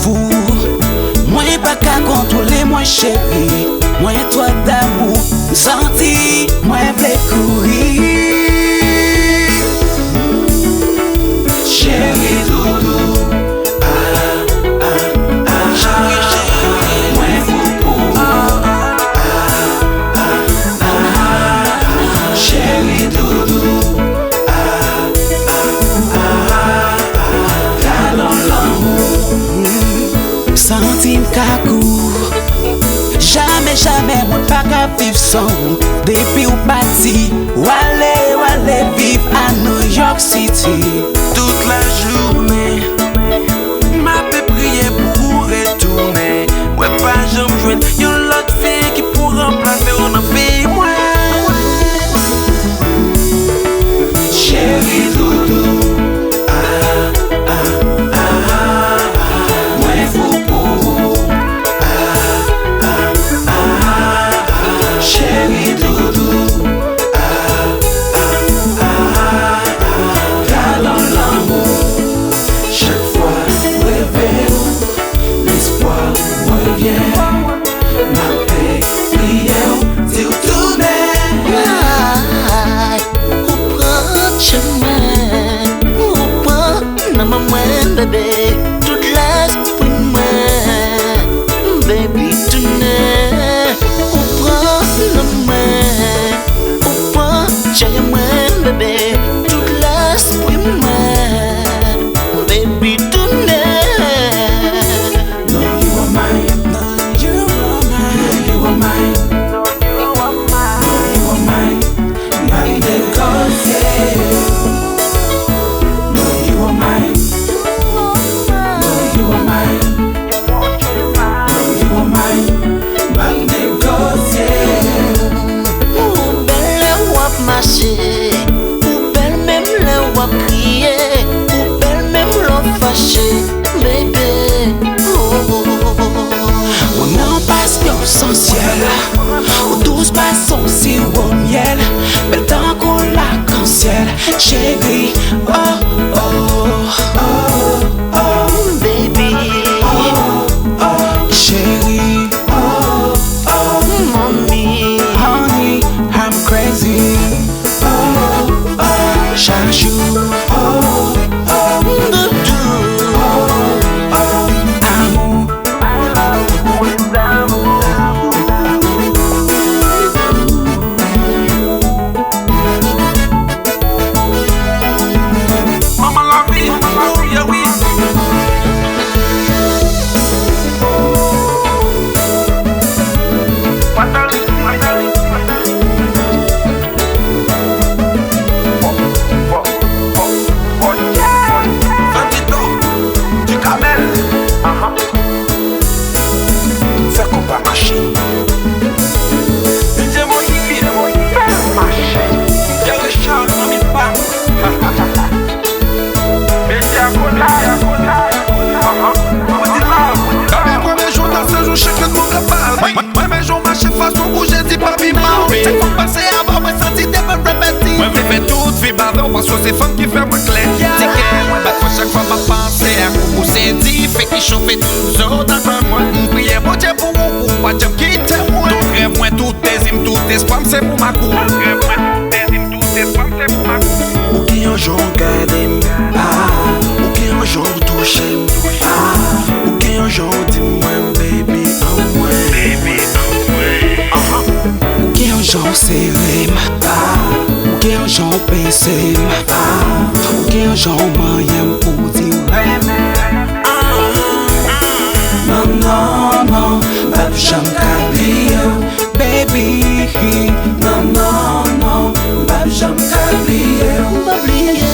fou. Moi pas qu'à contrôler moi chérie. Moi toi d'amour, senti, moi v'lais courir. Chérie doudou, moi fou pour. Chérie doudou, là dans l'amour, senti m'cacou. Jamais, moi pas qu'à vivre sans. Depuis ou parti, ou aller vivre à New York City. Toute la journée, m'a fait prier pour retourner. Ouais, pas j'aime joindre une autre fille qui pour remplacer on a fait moi. Chérie doudou, moi fou pour. Chérie doudou, là dans l'amour, chaque fois rêver, l'espoir revient. Ma paix, prière, dis où tourner. Ou prend chemin, ou prend dans ma main, bébé. Toute l'esprit moi, baby, tourner. Ou prend la main, ou prend j'ai moi, bébé. Toute l'esprit moi, baby, tourner. No, you are mine. No, you are mine. No, you are mine. No, you are mine. No, you are mine. Mine de cause. No, you are mine. No, you are mine. No, you are mine. Mine de cause. Ou belle wap marcher, ou belle même le wap crier, ou belle même l'on fâché, bébé. On en passe sans ciel. Ou douze passons si au miel. Belle temps qu'on l'arc-en-ciel. Chérie, oh, oh, oh, oh, Baby, chérie, oh, oh, mommy, honey, I'm crazy. Oh, oh, chaque jour, oh, oh, doudou. amour. Maman la vie, oh yeah oui. Bandito, du camel. Fais qu'on pas marcher. DJ Moïse, marcher. Y'a Richard, non mais pas. Mes premiers jours dans ce jour, chacun de mon global. Moi, mes jours, marcher façon bouger, dis pas piment. Chaque fois passé avant, moi, senti des bonnes répétitions. Moi, je fais toute vie bavard, parce que c'est femme qui fait moi clair. Ticket, moi, bat chaque fois ma pensée. Où c'est dit, fait qu'il chauffe tout ça dans moi. Priez, mon Dieu, pour vous, pas de quitter moi. Tout rêve, moi, tout désime, tout espoir, c'est pour ma cour. Tout rêve, moi, tout désime, tout espoir, c'est pour ma cour. Ou qui un jour gardé, ou qui un jour touché, ou qui un jour dis-moi baby en moi, baby en moi. Ou qui un jour serré, ou qui un jour baissé, ou qui un jour moyen pour dire non, non, non, pas de jamais oublier, baby. Non, non, non, pas de jamais oublier.